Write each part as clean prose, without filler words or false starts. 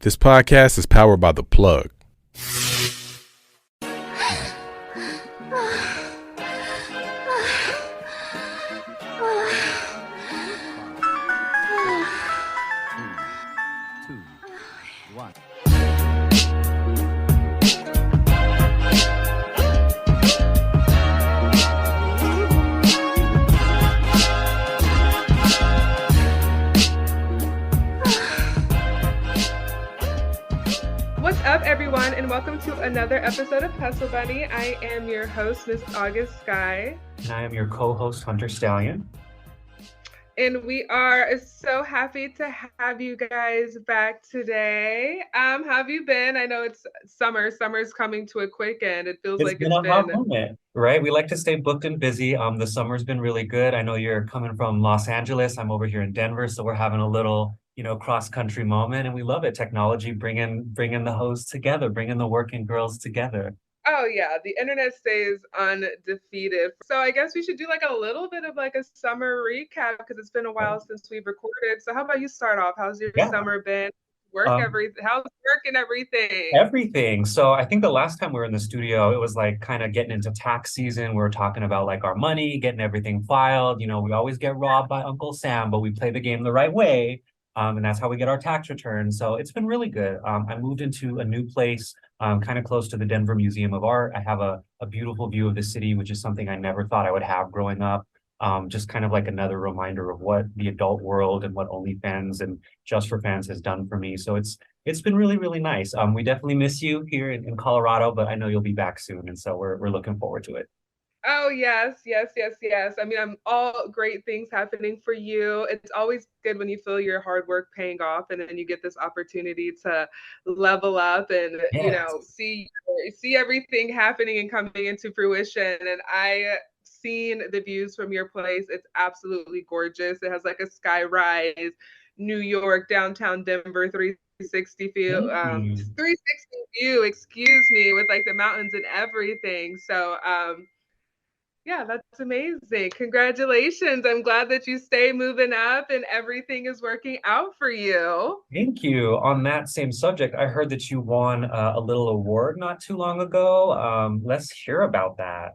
This podcast is powered by The Plug. What's up, everyone, and welcome to another episode of Hustle Bunny. I am your host, Miss August Skye. And I am your co-host, Hunter Stallion. And we are so happy to have you guys back today. How have you been? I know it's summer. Summer's coming to a quick end. It feels like It's been a hot moment, right? We like to stay booked and busy. The summer's been really good. I know you're coming from Los Angeles. I'm over here in Denver, so we're having a little, cross-country moment, and we love it. Technology bringing the hosts together, bringing the working girls together. Oh yeah, the internet stays undefeated. So I guess we should do like a little bit of like a summer recap because it's been a while since we've recorded. So how about you start off? How's your summer been? How's work and everything? Everything. So I think the last time we were in the studio, it was like kind of getting into tax season. We were talking about like our money, getting everything filed. We always get robbed by Uncle Sam, but we play the game the right way. And that's how we get our tax returns. So it's been really good. I moved into a new place, kind of close to the Denver Museum of Art. I have a beautiful view of the city, which is something I never thought I would have growing up. Just kind of like another reminder of what the adult world and what OnlyFans and Just for Fans has done for me. So it's been really, really nice. We definitely miss you here in Colorado, but I know you'll be back soon. And so we're looking forward to it. Oh, yes. I mean, I'm all great things happening for you. It's always good when you feel your hard work paying off and then you get this opportunity to level up and, Yes. see everything happening and coming into fruition. And I seen the views from your place. It's absolutely gorgeous. It has like a sky rise, New York, downtown Denver, 360 view, Thank you. 360 view, excuse me, with like the mountains and everything. So, yeah, that's amazing. Congratulations. I'm glad that you stay moving up and everything is working out for you. Thank you. On that same subject, I heard that you won a little award not too long ago. Let's hear about that.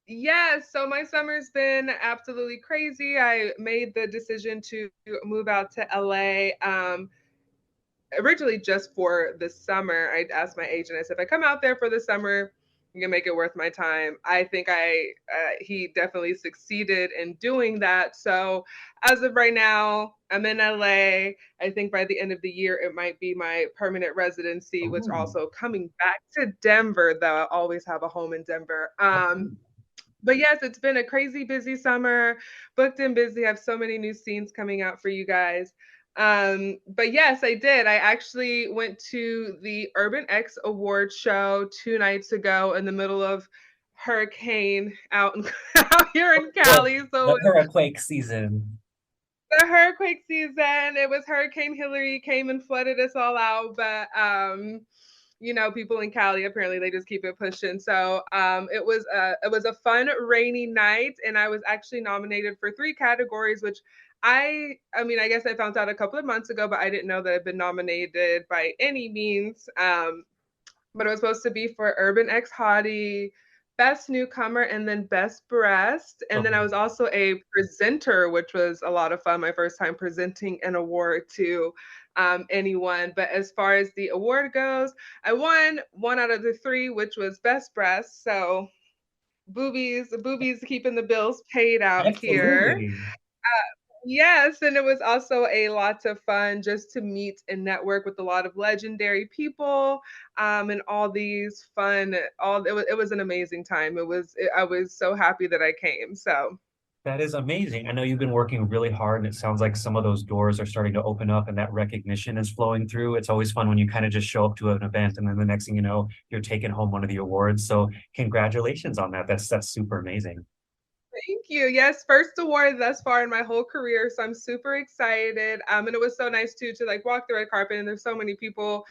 Yes, so my summer's been absolutely crazy. I made the decision to move out to LA. Originally just for the summer. I asked my agent, I said, if I come out there for the summer, you can make it worth my time. I think he definitely succeeded in doing that. So as of right now, I'm in LA. I think by the end of the year, it might be my permanent residency, which also coming back to Denver, though I always have a home in Denver. But yes, it's been a crazy busy summer, booked and busy. I have so many new scenes coming out for you guys. But yes, I did. I actually went to the Urban X Award show 2 nights ago in the middle of hurricane out here in Cali. So The hurricane season. the hurricane season, it was Hurricane Hillary came and flooded us all out, but people in Cali apparently they just keep it pushing. So it was a fun rainy night, and I was actually nominated for 3 categories, which I guess I found out a couple of months ago, but I didn't know that I'd been nominated by any means. But it was supposed to be for Urban X Hottie, Best Newcomer, and then Best Breast. And then I was also a presenter, which was a lot of fun. My first time presenting an award to anyone. But as far as the award goes, I won 1 out of the 3, which was Best Breast. So boobies keeping the bills paid out here. Absolutely. Yes, and it was also a lot of fun just to meet and network with a lot of legendary people, and all these fun. It was an amazing time. I was so happy that I came. So That is amazing. I know you've been working really hard, and it sounds like some of those doors are starting to open up and that recognition is flowing through. It's always fun when you kind of just show up to an event and then the next thing you know, you're taking home one of the awards. So congratulations on that. That's super amazing. thank you. Yes, first award thus far in my whole career, so I'm super excited. And it was so nice too to like walk the red carpet, and there's so many people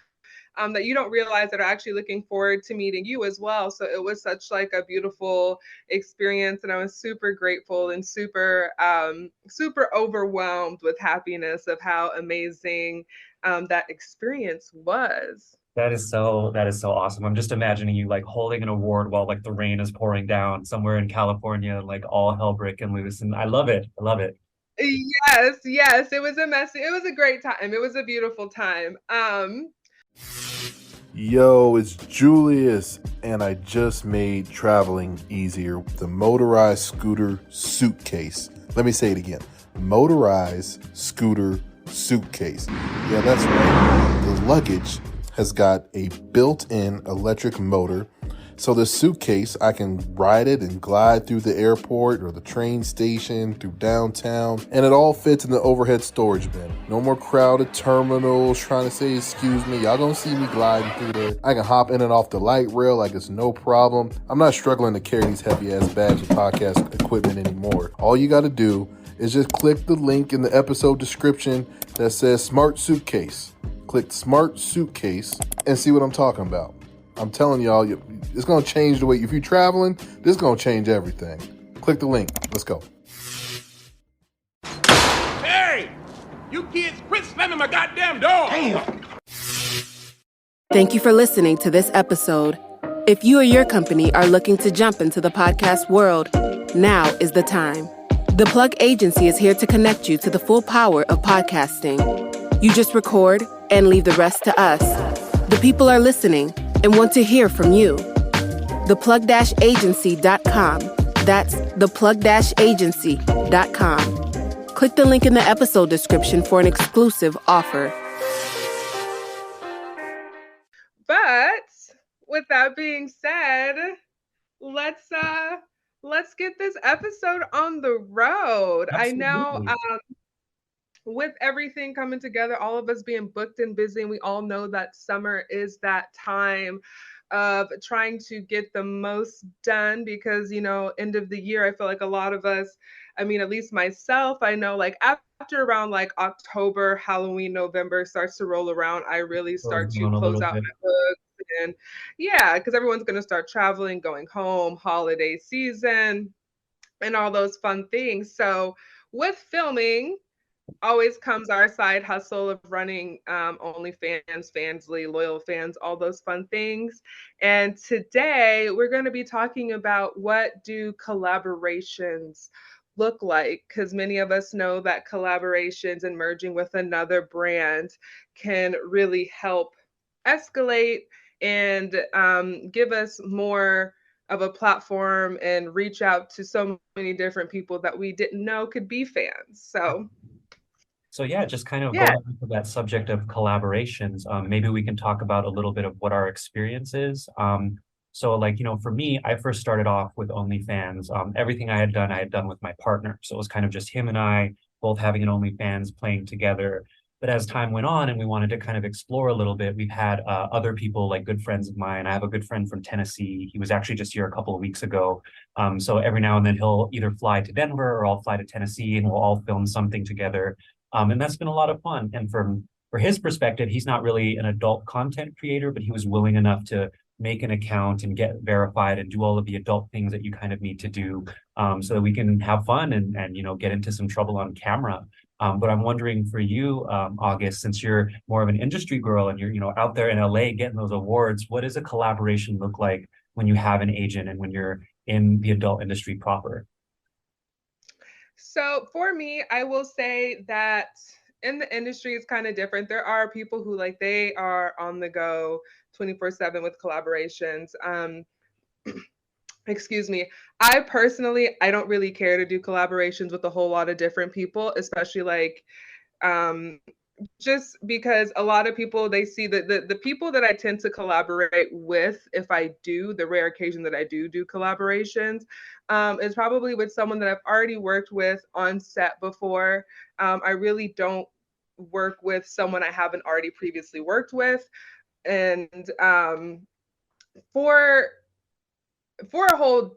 that you don't realize that are actually looking forward to meeting you as well. So it was such like a beautiful experience, and I was super grateful and super overwhelmed with happiness of how amazing that experience was. That is so awesome. I'm just imagining you like holding an award while like the rain is pouring down somewhere in California, like all hell breaking loose. And I love it. I love it. Yes, yes, it was a messy. It was a great time. It was a beautiful time. Yo, it's Julius, and I just made traveling easier with the motorized scooter suitcase. Let me say it again. Motorized scooter suitcase. Yeah, that's right. The luggage has got a built-in electric motor. So the suitcase, I can ride it and glide through the airport or the train station, through downtown, and it all fits in the overhead storage bin. No more crowded terminals trying to say, excuse me. Y'all gonna see me gliding through there. I can hop in and off the light rail like it's no problem. I'm not struggling to carry these heavy ass bags of podcast equipment anymore. All you gotta do is just click the link in the episode description that says Smart Suitcase. Click Smart Suitcase and see what I'm talking about. I'm telling y'all, it's going to change the way, if you're traveling, this is going to change everything. Click the link. Let's go. Hey, you kids quit slamming my goddamn door. Damn. Thank you for listening to this episode. If you or your company are looking to jump into the podcast world, now is the time. The Plug Agency is here to connect you to the full power of podcasting. You just record and leave the rest to us. The people are listening and want to hear from you. Theplug-agency.com. That's theplug-agency.com. Click the link in the episode description for an exclusive offer. But with that being said, let's get this episode on the road. Absolutely. I know with everything coming together, all of us being booked and busy, and we all know that summer is that time of trying to get the most done because, end of the year, I feel like a lot of us, I mean, at least myself, I know like after around like October, Halloween, November starts to roll around, I really start to close out my books. And yeah, because everyone's going to start traveling, going home, holiday season, and all those fun things. So with filming, always comes our side hustle of running OnlyFans, Fansly, Loyal Fans, all those fun things. And today we're going to be talking about what do collaborations look like, because many of us know that collaborations and merging with another brand can really help escalate and give us more of a platform and reach out to so many different people that we didn't know could be fans. So yeah, just kind of Yeah. going into that subject of collaborations, maybe we can talk about a little bit of what our experience is. So like, for me, I first started off with OnlyFans. Everything I had done with my partner. So it was kind of just him and I both having an OnlyFans playing together. But as time went on and we wanted to kind of explore a little bit, we've had other people, like good friends of mine. I have a good friend from Tennessee. He was actually just here a couple of weeks ago. So every now and then he'll either fly to Denver or I'll fly to Tennessee and we'll all film something together. And that's been a lot of fun. And for his perspective, he's not really an adult content creator, but he was willing enough to make an account and get verified and do all of the adult things that you kind of need to do so that we can have fun and get into some trouble on camera. But I'm wondering for you, August, since you're more of an industry girl and you're out there in LA getting those awards, what does a collaboration look like when you have an agent and when you're in the adult industry proper? So for me, I will say that in the industry, it's kind of different. There are people who they are on the go 24/7 with collaborations. Excuse me. I don't really care to do collaborations with a whole lot of different people, especially um, just because a lot of people, they see that the people that I tend to collaborate with, if I do, the rare occasion that I do collaborations, is probably with someone that I've already worked with on set before. I really don't work with someone I haven't already previously worked with. And for a whole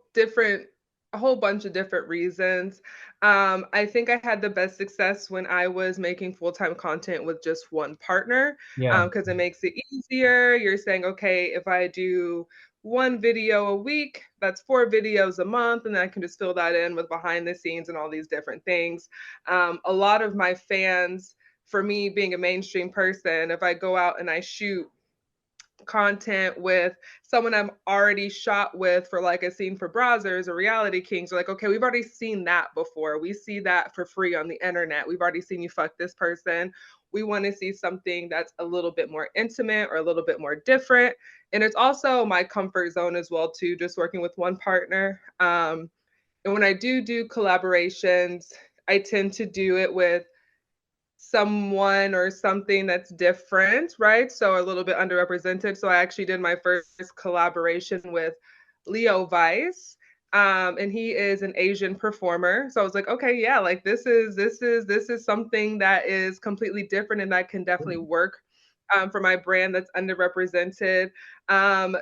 bunch of different reasons. I think I had the best success when I was making full-time content with just one partner, Yeah. because it makes it easier. You're saying, okay, if I do one video a week, that's 4 videos a month, and then I can just fill that in with behind the scenes and all these different things. A lot of my fans for me being a mainstream person, if I go out and I shoot content with someone I'm already shot with for like a scene for Brazzers or Reality Kings, are like, okay, we've already seen that before. We see that for free on the internet. We've already seen you fuck this person. We want to see something that's a little bit more intimate or a little bit more different. And it's also my comfort zone as well too, just working with one partner. And when I do collaborations, I tend to do it with someone or something that's different, right? So a little bit underrepresented. So I actually did my first collaboration with Leo Vice. And he is an Asian performer. So I was like, okay, yeah, like this is something that is completely different and that can definitely work for my brand that's underrepresented. Um,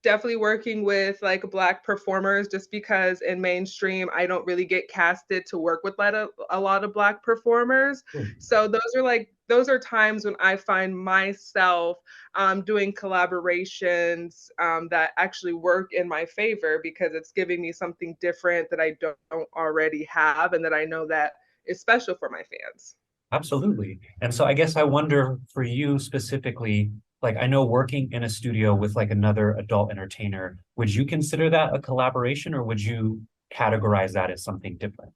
Definitely working with like Black performers, just because in mainstream I don't really get casted to work with a lot of Black performers. So those are times when I find myself doing collaborations that actually work in my favor, because it's giving me something different that I don't already have and that I know that is special for my fans. Absolutely. And so I guess I wonder for you specifically, like I know working in a studio with like another adult entertainer, would you consider that a collaboration or would you categorize that as something different?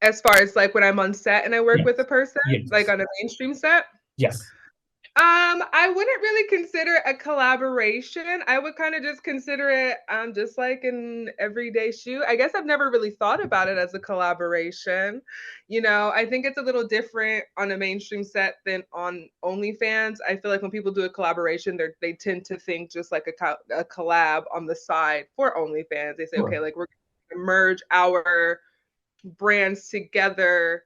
As far as like when I'm on set and I work with a Yes. person, like Yes. on a mainstream set, Yes. I wouldn't really consider a collaboration. I would kind of just consider it just like an everyday shoot. I guess I've never really thought about it as a collaboration. You know, I think it's a little different on a mainstream set than on OnlyFans. I feel like when people do a collaboration, they tend to think just like a collab on the side for OnlyFans. They say, Sure. okay, like we're going to merge our brands together,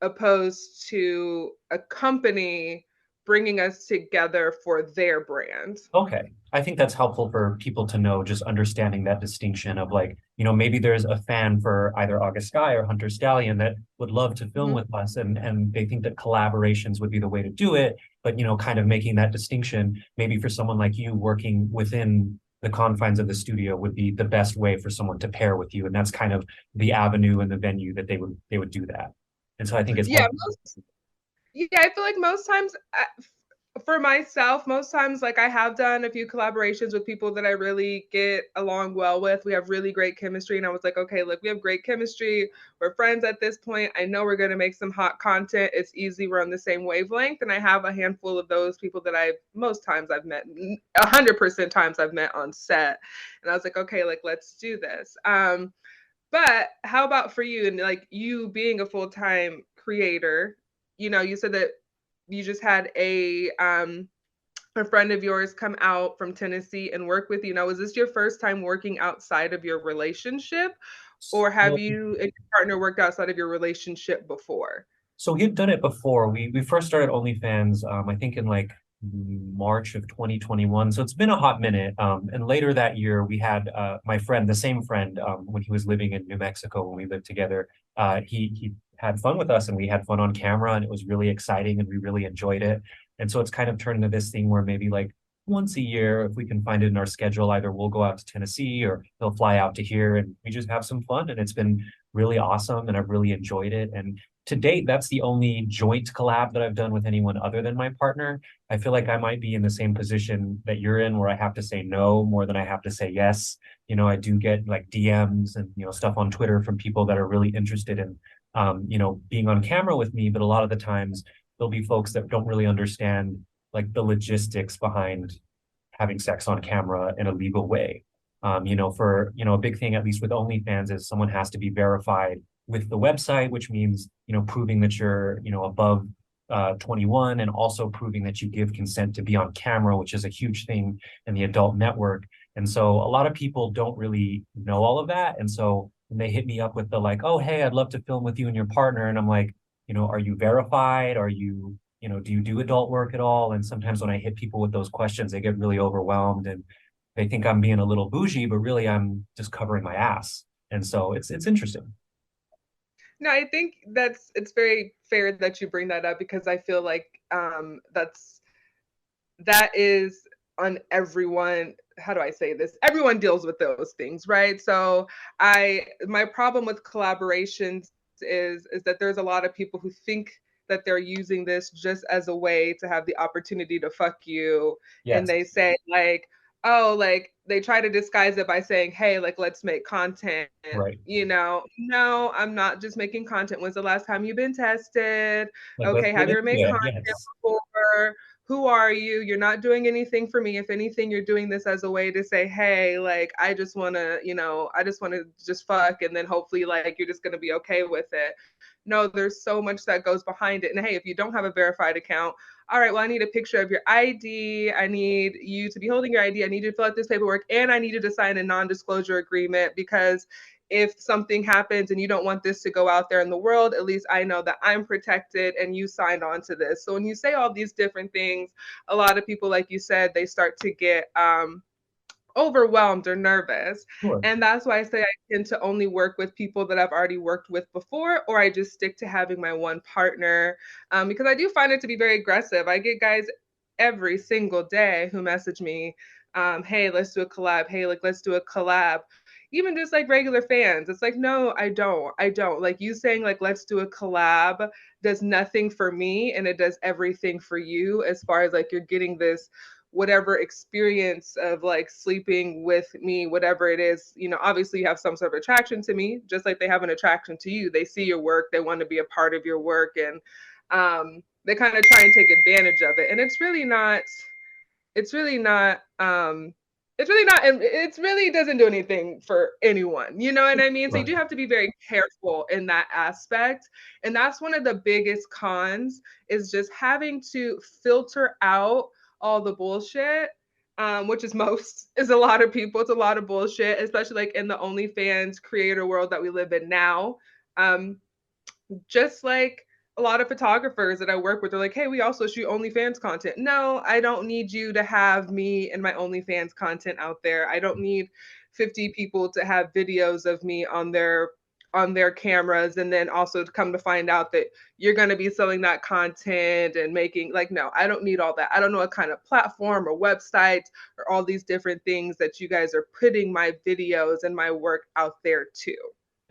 opposed to a company bringing us together for their brand. Okay. I think that's helpful for people to know, just understanding that distinction of like, maybe there's a fan for either August Skye or Hunter Stallion that would love to film Mhm. with us and they think that collaborations would be the way to do it, but kind of making that distinction, maybe for someone like you working within the confines of the studio would be the best way for someone to pair with you. And that's kind of the avenue and the venue that they would do that. And so I think it's Yeah, helpful. yeah, I feel like most times for myself, most times like I have done a few collaborations with people that I really get along well with. We have really great chemistry, and I was like, okay, look, we have great chemistry. We're friends at this point. I know we're going to make some hot content. It's easy. We're on the same wavelength, and I have a handful of those people that most times I've met, 100% times I've met on set, and I was like, okay, like let's do this. But how about for you, and like you being a full-time creator, you said that you just had a friend of yours come out from Tennessee and work with you. Now, was this your first time working outside of your relationship, or have So, you and your partner worked outside of your relationship before? So he had done it before. We first started OnlyFans, I think in like March of 2021. So it's been a hot minute. And later that year, we had my friend, the same friend, when he was living in New Mexico when we lived together. He had fun with us, and we had fun on camera, and it was really exciting, and we really enjoyed it. And so it's kind of turned into this thing where maybe like once a year, if we can find it in our schedule, either we'll go out to Tennessee or he'll fly out to here, and we just have some fun. And it's been really awesome, and I've really enjoyed it. And to date, that's the only joint collab that I've done with anyone other than my partner. I feel like I might be in the same position that you're in, where I have to say no more than I have to say yes. I do get like DMs and stuff on Twitter from people that are really interested in being on camera with me, but a lot of the times there'll be folks that don't really understand like the logistics behind having sex on camera in a legal way. For a big thing, at least with OnlyFans, is someone has to be verified with the website, which means proving that you're above 21, and also proving that you give consent to be on camera, which is a huge thing in the adult network. And so a lot of people don't really know all of that. And so when they hit me up with the like, oh, hey, I'd love to film with you and your partner, and I'm like, are you verified? Are you do you do adult work at all? And sometimes when I hit people with those questions, they get really overwhelmed and they think I'm being a little bougie, but really I'm just covering my ass. And so it's interesting. No, I think it's very fair that you bring that up, because I feel like that is on everyone. How do I say this? Everyone deals with those things, right? So my problem with collaborations is that there's a lot of people who think that they're using this just as a way to have the opportunity to fuck you. And Yes. they say like, oh, like they try to disguise it by saying, hey, like let's make content. Right. You know, no, I'm not just making content. When's the last time you've been tested? Like, let's Okay, get have you ever into made it. content Yes. before? Who are you? You're not doing anything for me. If anything, you're doing this as a way to say, hey, like, I just want to, you know, I just want to just fuck. And then hopefully, like, you're just going to be okay with it. No, there's so much that goes behind it. And hey, if you don't have a verified account, all right, well, I need a picture of your ID. I need you to be holding your ID. I need you to fill out this paperwork. And I need you to sign a non-disclosure agreement because if something happens and you don't want this to go out there in the world, at least I know that I'm protected and you signed on to this. So when you say all these different things, a lot of people, like you said, they start to get overwhelmed or nervous. Sure. And that's why I say I tend to only work with people that I've already worked with before, or I just stick to having my one partner because I do find it to be very aggressive. I get guys every single day who message me, hey, let's do a collab. Hey, like, let's do a collab. Even just like regular fans. It's like, no, I don't. I don't. Like you saying, like, let's do a collab does nothing for me and it does everything for you as far as like you're getting this whatever experience of like sleeping with me, whatever it is, you know, obviously you have some sort of attraction to me, just like they have an attraction to you. They see your work, they want to be a part of your work, and they kind of try and take advantage of it. And it's really not and it really doesn't do anything for anyone, you know what I mean? So you Right. do have to be very careful in that aspect, and that's one of the biggest cons, is just having to filter out all the bullshit, which is most is a lot of people. It's a lot of bullshit, especially like in the OnlyFans creator world that we live in now. um just like a lot of photographers that I work with are like, hey, we also shoot OnlyFans content. No, I don't need you to have me and my OnlyFans content out there. I don't need 50 people to have videos of me on their cameras and then also to come to find out that you're going to be selling that content and making like, no, I don't need all that. I don't know what kind of platform or website or all these different things that you guys are putting my videos and my work out there to.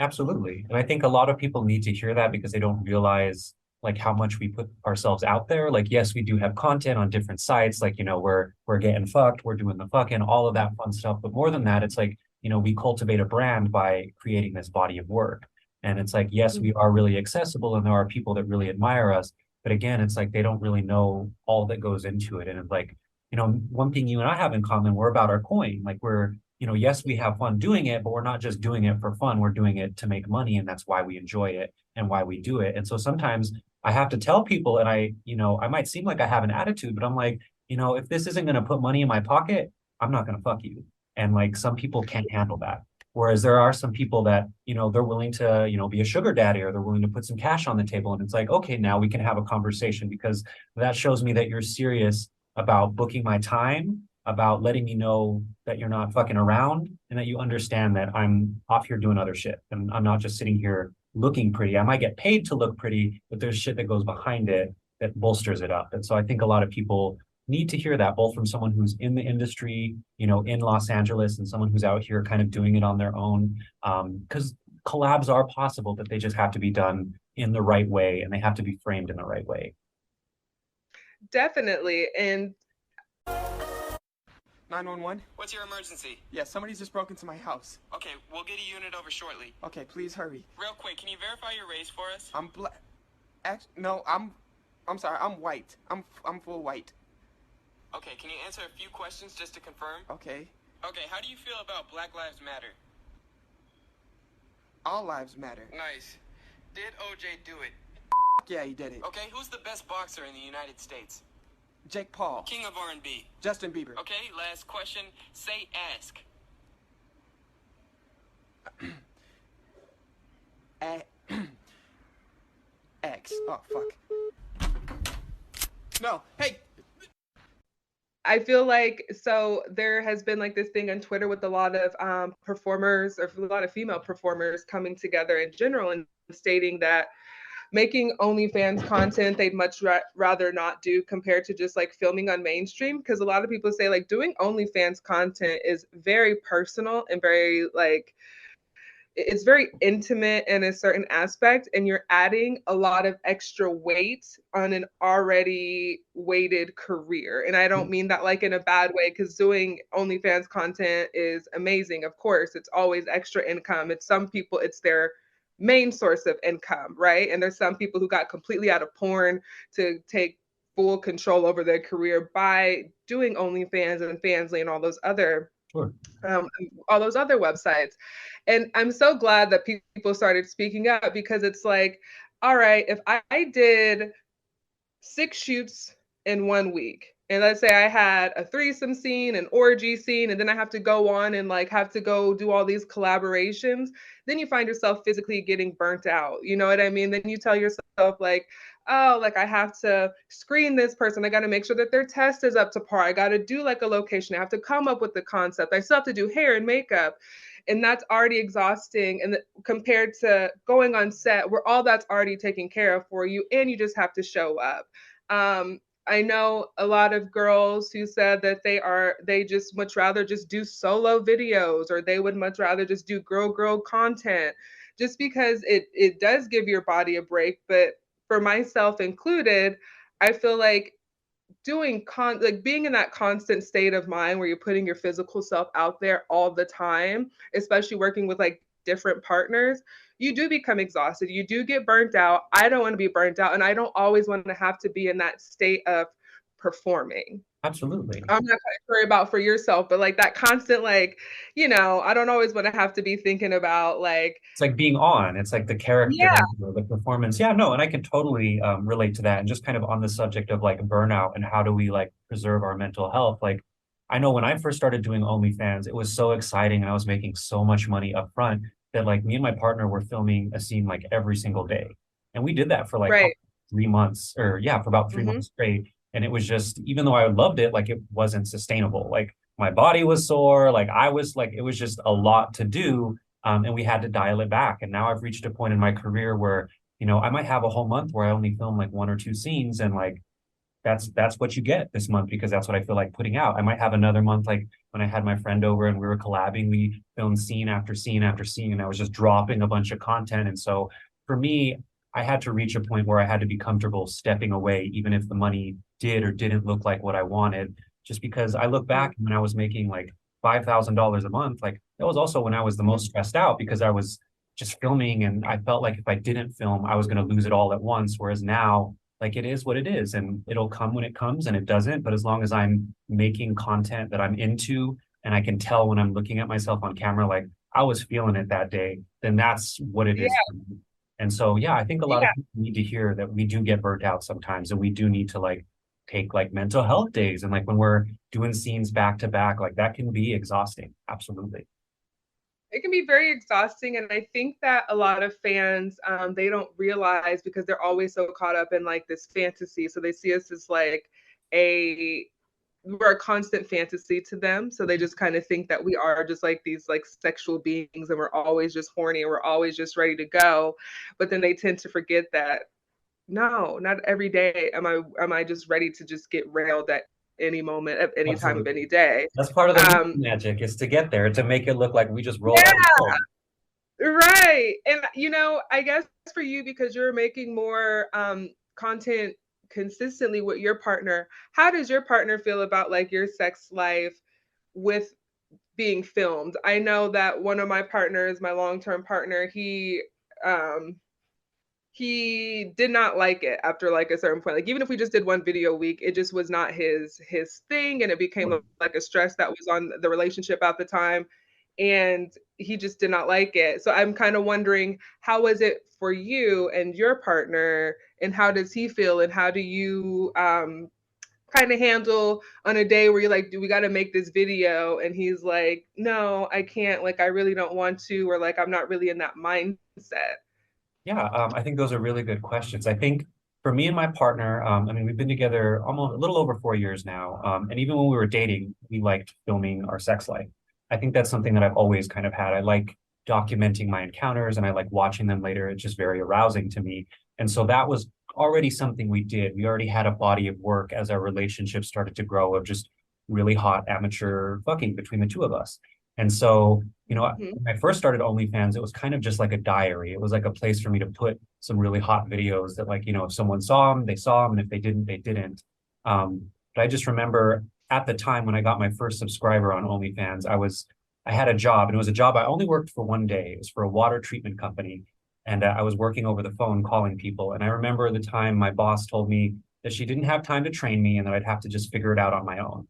Absolutely. And I think a lot of people need to hear that because they don't realize like how much we put ourselves out there. Like, yes, we do have content on different sites, like, you know, we're getting fucked, we're doing the fucking, all of that fun stuff. But more than that, it's like, you know, we cultivate a brand by creating this body of work. And it's like, yes, we are really accessible and there are people that really admire us. But again, it's like they don't really know all that goes into it. And it's like, you know, one thing you and I have in common, we're about our coin. Like we're, you know, yes, we have fun doing it, but we're not just doing it for fun. We're doing it to make money. And that's why we enjoy it and why we do it. And so sometimes I have to tell people, and I, you know, I might seem like I have an attitude, but I'm like, you know, if this isn't going to put money in my pocket, I'm not going to fuck you. And like some people can't handle that. Whereas there are some people that, you know, they're willing to, you know, be a sugar daddy or they're willing to put some cash on the table. And it's like, okay, now we can have a conversation because that shows me that you're serious about booking my time, about letting me know that you're not fucking around and that you understand that I'm off here doing other shit. And I'm not just sitting here looking pretty. I might get paid to look pretty, but there's shit that goes behind it that bolsters it up. And so I think a lot of people need to hear that, both from someone who's in the industry, you know, in Los Angeles, and someone who's out here kind of doing it on their own. Because collabs are possible, but they just have to be done in the right way and they have to be framed in the right way. Definitely. And 911? What's your emergency? Yeah, somebody's just broke into my house. Okay, we'll get a unit over shortly. Okay, please hurry. Real quick, can you verify your race for us? I'm black. No, I'm sorry. I'm white. I'm full white. Okay, can you answer a few questions just to confirm? Okay. Okay, how do you feel about Black Lives Matter? All lives matter. Nice. Did OJ do it? Yeah, he did it. Okay, who's the best boxer in the United States? Jake Paul. King of R&B. Justin Bieber. Okay, last question. Say ask. X. Oh, fuck. No, hey! I feel like so there has been like this thing on Twitter with a lot of performers or a lot of female performers coming together in general and stating that making OnlyFans content they'd much rather not do compared to just like filming on mainstream, because a lot of people say like doing OnlyFans content is very personal and very like it's very intimate in a certain aspect, and you're adding a lot of extra weight on an already weighted career. And I don't mean that like in a bad way, because doing OnlyFans content is amazing. Of course, it's always extra income. It's some people, it's their main source of income, right? And there's some people who got completely out of porn to take full control over their career by doing OnlyFans and Fansly and Sure. all those other websites. And I'm so glad that people started speaking up, because it's like, all right, if I did 6 shoots in 1 week, and let's say I had a threesome scene, an orgy scene, and then I have to go on and like have to go do all these collaborations, then you find yourself physically getting burnt out. You know what I mean? Then you tell yourself like, oh, like I have to screen this person. I got to make sure that their test is up to par. I got to do like a location. I have to come up with the concept. I still have to do hair and makeup. And that's already exhausting. And compared to going on set where all that's already taken care of for you, and you just have to show up. I know a lot of girls who said that they just much rather just do solo videos, or they would much rather just do girl content, just because it does give your body a break. But for myself included, I feel like like being in that constant state of mind where you're putting your physical self out there all the time, especially working with like different partners, you do become exhausted. You do get burnt out. I don't want to be burnt out, and I don't always want to have to be in that state of performing. Absolutely. I'm not quite sure about for yourself, but like that constant, like, I don't always want to have to be thinking about like, It's like being on. It's like the character, yeah, the performance. Yeah, no, and I can totally relate to that. And just kind of on the subject of like burnout and how do we like preserve our mental health. Like, I know when I first started doing OnlyFans, it was so exciting and I was making so much money up front that like me and my partner were filming a scene like every single day. And we did that for like right. 3 months, or yeah, for about 3 months straight. And it was just, even though I loved it, like it wasn't sustainable. Like my body was sore, like I was like, it was just a lot to do. And we had to dial it back. And now I've reached a point in my career where, I might have a whole month where I only film like 1 or 2 scenes, and like that's what you get this month because that's what I feel like putting out. I might have another month like when I had my friend over and we were collabing, we filmed scene after scene after scene, and I was just dropping a bunch of content. And so for me, I had to reach a point where I had to be comfortable stepping away, even if the money did or didn't look like what I wanted, just because I look back when I was making like $5,000 a month, like that was also when I was the most stressed out because I was just filming and I felt like if I didn't film, I was going to lose it all at once. Whereas now, like it is what it is and it'll come when it comes and it doesn't. But as long as I'm making content that I'm into and I can tell when I'm looking at myself on camera, like I was feeling it that day, then that's what it is. And so, yeah, I think a lot of people need to hear that we do get burnt out sometimes and we do need to like take like mental health days. And like when we're doing scenes back to back, like that can be exhausting. Absolutely. It can be very exhausting. And I think that a lot of fans, they don't realize because they're always so caught up in like this fantasy. So they see us as like we're a constant fantasy to them. So they just kind of think that we are just like these like sexual beings and we're always just horny and we're always just ready to go. But then they tend to forget that no, not every day am I just ready to just get railed at any moment, at any time of any day. That's part of the magic is to get there, to make it look like we just roll out. Right. And I guess for you, because you're making more content consistently with your partner, how does your partner feel about like your sex life with being filmed? I know that one of my partners, my long-term partner, he did not like it after like a certain point. Like even if we just did one video a week, it just was not his thing, and it became like a stress that was on the relationship at the time, and he just did not like it. So I'm kind of wondering, how was it for you and your partner, and how does he feel, and how do you kind of handle on a day where you're like, do we got to make this video, and he's like, no, I can't, like I really don't want to, or like I'm not really in that mindset? Yeah, I think those are really good questions. I think for me and my partner, I mean, we've been together almost a little over 4 years now. And even when we were dating, we liked filming our sex life. I think that's something that I've always kind of had. I like documenting my encounters and I like watching them later. It's just very arousing to me. And so that was already something we did. We already had a body of work as our relationship started to grow of just really hot amateur fucking between the two of us. And so, Mhm. when I first started OnlyFans, it was kind of just like a diary. It was like a place for me to put some really hot videos that, like, if someone saw them, they saw them, and if they didn't, they didn't. But I just remember at the time when I got my first subscriber on OnlyFans, I had a job, and it was a job I only worked for one day. It was for a water treatment company, and I was working over the phone calling people. And I remember the time my boss told me that she didn't have time to train me and that I'd have to just figure it out on my own.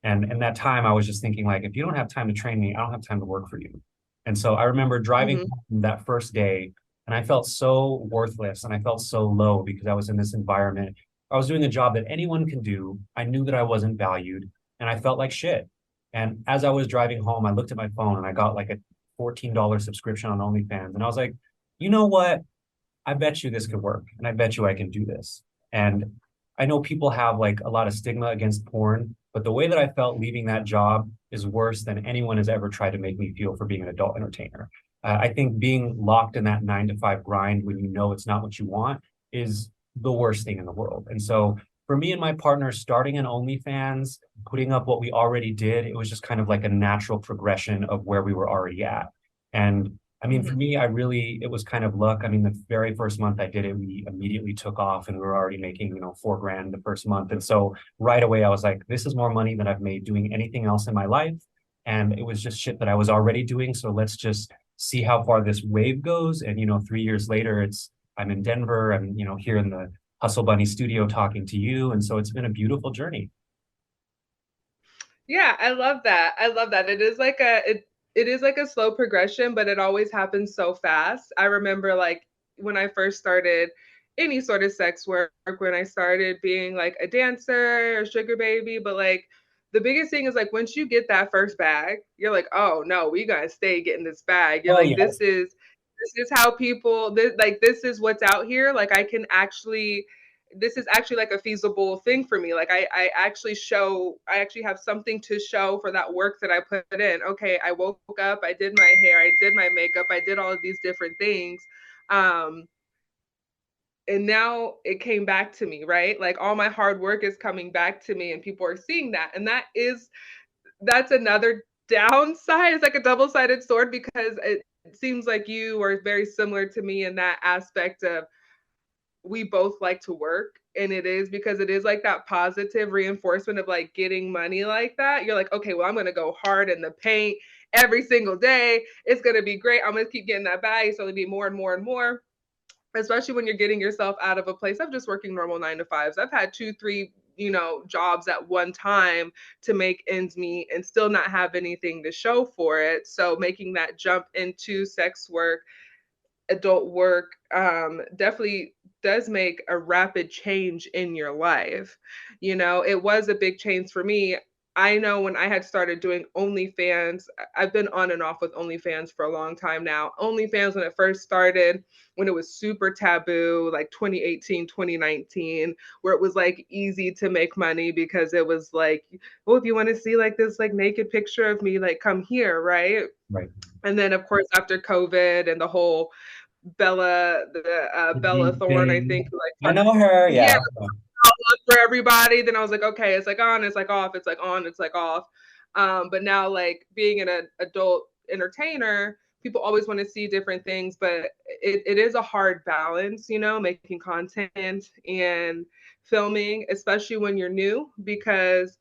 And in that time, I was just thinking, like, if you don't have time to train me, I don't have time to work for you. And so I remember driving Mhm. home that first day, and I felt so worthless and I felt so low because I was in this environment. I was doing a job that anyone can do. I knew that I wasn't valued, and I felt like shit. And as I was driving home, I looked at my phone and I got like a $14 subscription on OnlyFans. And I was like, you know what? I bet you this could work, and I bet you I can do this. And I know people have like a lot of stigma against porn, but the way that I felt leaving that job is worse than anyone has ever tried to make me feel for being an adult entertainer. I think being locked in that 9 to 5 grind when you know it's not what you want is the worst thing in the world. And so for me and my partner, starting an OnlyFans, putting up what we already did, it was just kind of like a natural progression of where we were already at. And I mean, for Mhm. me, it was kind of luck. I mean, the very first month I did it, we immediately took off and we were already making, $4 grand the first month. And so right away, I was like, this is more money than I've made doing anything else in my life. And it was just shit that I was already doing. So let's just see how far this wave goes. And, 3 years later, I'm in Denver. I'm, here in the Hustle Bunny studio talking to you. And so it's been a beautiful journey. Yeah, I love that. I love that. It is like a slow progression, but it always happens so fast. I remember like when I first started any sort of sex work, when I started being like a dancer or sugar baby, but like the biggest thing is like once you get that first bag, you're like, oh no, we gotta stay getting this bag. You're Oh, like, yes. this is how people this is what's out here. Like I can actually this is actually like a feasible thing for me. Like I actually have something to show for that work that I put in. Okay, I woke up, I did my hair, I did my makeup, I did all of these different things. Um, and now it came back to me, right? Like all my hard work is coming back to me and people are seeing that. And that's another downside. It's like a double-sided sword because it seems like you are very similar to me in that aspect of we both like to work, and it is because it is like that positive reinforcement of like getting money like that. You're like, okay, well, I'm gonna go hard in the paint every single day. It's gonna be great. I'm gonna keep getting that bag. It's gonna be more and more and more. Especially when you're getting yourself out of a place of just working normal 9 to 5s. I've had 2, 3, jobs at one time to make ends meet and still not have anything to show for it. So making that jump into sex work, adult work, definitely does make a rapid change in your life. It was a big change for me. I know when I had started doing OnlyFans, I've been on and off with OnlyFans for a long time now. OnlyFans, when it first started, when it was super taboo, like 2018, 2019, where it was like easy to make money because it was like, oh, if you want to see like this like naked picture of me, like come here, right? Right. And then of course after COVID and the whole Bella Thorne, I think, I like know her. yeah, Yeah. for everybody. Then I was like, okay, it's like on, it's like off, it's like on, it's like off. But now like being an adult entertainer, people always want to see different things, but it is a hard balance, making content and filming, especially when you're new, because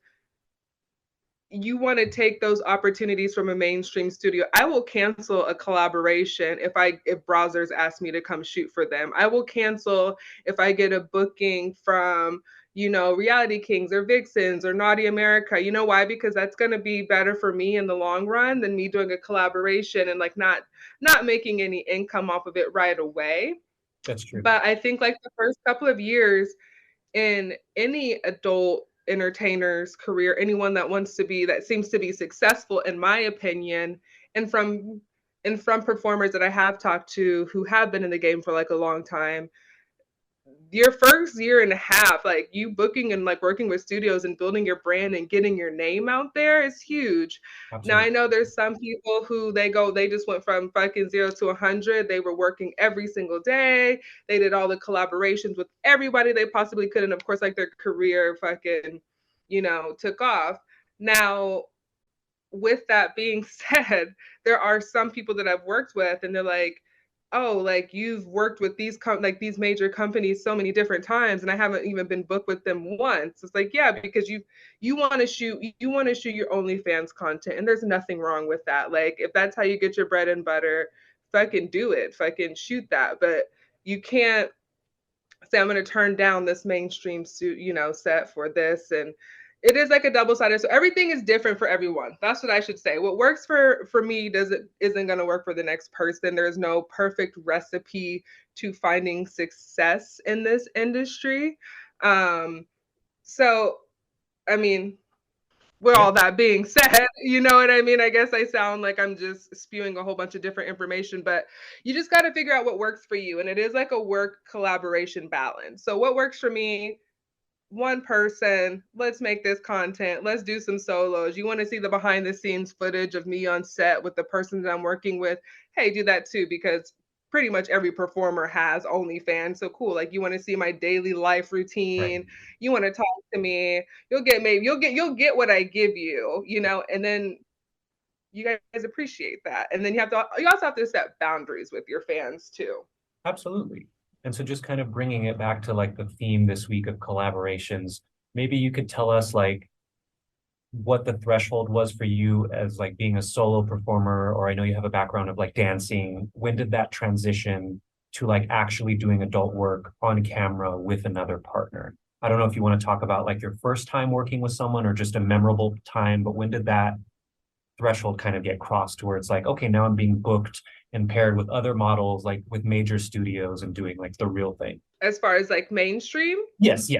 you want to take those opportunities from a mainstream studio. I will cancel a collaboration if browsers ask me to come shoot for them. I will cancel if I get a booking from, Reality Kings or Vixens or Naughty America. You know why? Because that's going to be better for me in the long run than me doing a collaboration and like not making any income off of it right away. That's true. But I think like the first couple of years in any adult entertainer's career, anyone that seems to be successful, in my opinion, and from performers that I have talked to who have been in the game for like a long time, your first year and a half, like you booking and like working with studios and building your brand and getting your name out there is huge. Now I Absolutely. know there's some people who they just went from fucking 0 to 100. They were working every single day. They did all the collaborations with everybody they possibly could, and of course, like their career fucking, took off. Now with that being said, there are some people that I've worked with and they're like, oh, like you've worked with these like these major companies so many different times and I haven't even been booked with them once. It's like, yeah, because you want to shoot your OnlyFans content and there's nothing wrong with that. Like if that's how you get your bread and butter, fucking do it. Fucking shoot that. But you can't say I'm going to turn down this mainstream suit, set for this. And it is like a double-sided. So everything is different for everyone. That's what I should say. What works for me isn't going to work for the next person. There's no perfect recipe to finding success in this industry. So, I mean, with all that being said, you know what I mean? I guess I sound like I'm just spewing a whole bunch of different information, but you just got to figure out what works for you. And it is like a work collaboration balance. So what works for me? One person, let's make this content. Let's do some solos. You want to see the behind the scenes footage of me on set with the person that I'm working with? Hey, do that too, because pretty much every performer has OnlyFans. So cool. Like you want to see my daily life routine. Right. You want to talk to me. You'll get what I give you, and then you guys appreciate that. And then you also have to set boundaries with your fans too. Absolutely. And so just kind of bringing it back to like the theme this week of collaborations, maybe you could tell us like what the threshold was for you as like being a solo performer, or I know you have a background of like dancing. When did that transition to like actually doing adult work on camera with another partner? I don't know if you want to talk about like your first time working with someone or just a memorable time, but when did that threshold kind of get crossed to where it's like, okay, now I'm being booked and paired with other models, like with major studios and doing like the real thing? As far as like mainstream? Yes,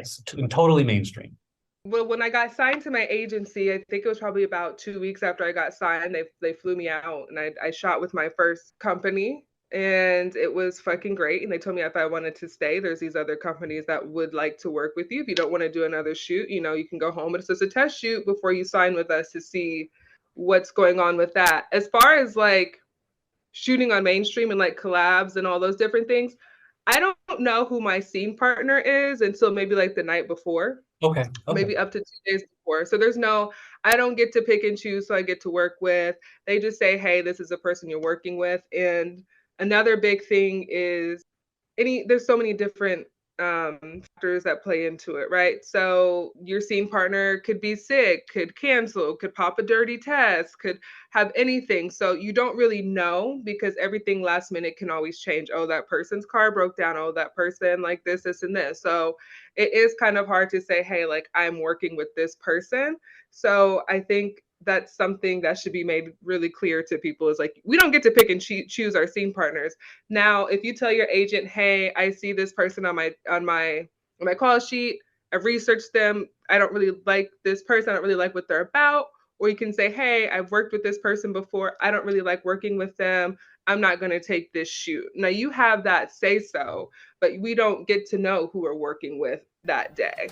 totally mainstream. Well, when I got signed to my agency, I think it was probably about 2 weeks after I got signed, they flew me out and I shot with my first company and it was fucking great. And they told me if I wanted to stay, there's these other companies that would like to work with you. If you don't want to do another shoot, you can go home. But it's just a test shoot before you sign with us to see what's going on with that. As far as like shooting on mainstream and like collabs and all those different things, I don't know who my scene partner is until maybe like the night before. Okay. Maybe up to 2 days before. So I don't get to pick and choose. So I get to work with. They just say, hey, this is the person you're working with. And another big thing is there's so many different factors that play into it, right? So your scene partner could be sick, could cancel, could pop a dirty test, could have anything. So you don't really know because everything last minute can always change. Oh, that person's car broke down. Oh, that person like this, and this. So it is kind of hard to say, hey, like I'm working with this person. So I think that's something that should be made really clear to people is like, we don't get to pick and choose our scene partners. Now, if you tell your agent, hey, I see this person on my call sheet, I've researched them, I don't really like this person, I don't really like what they're about. Or you can say, hey, I've worked with this person before, I don't really like working with them, I'm not going to take this shoot. Now you have that say so, but we don't get to know who we're working with that day.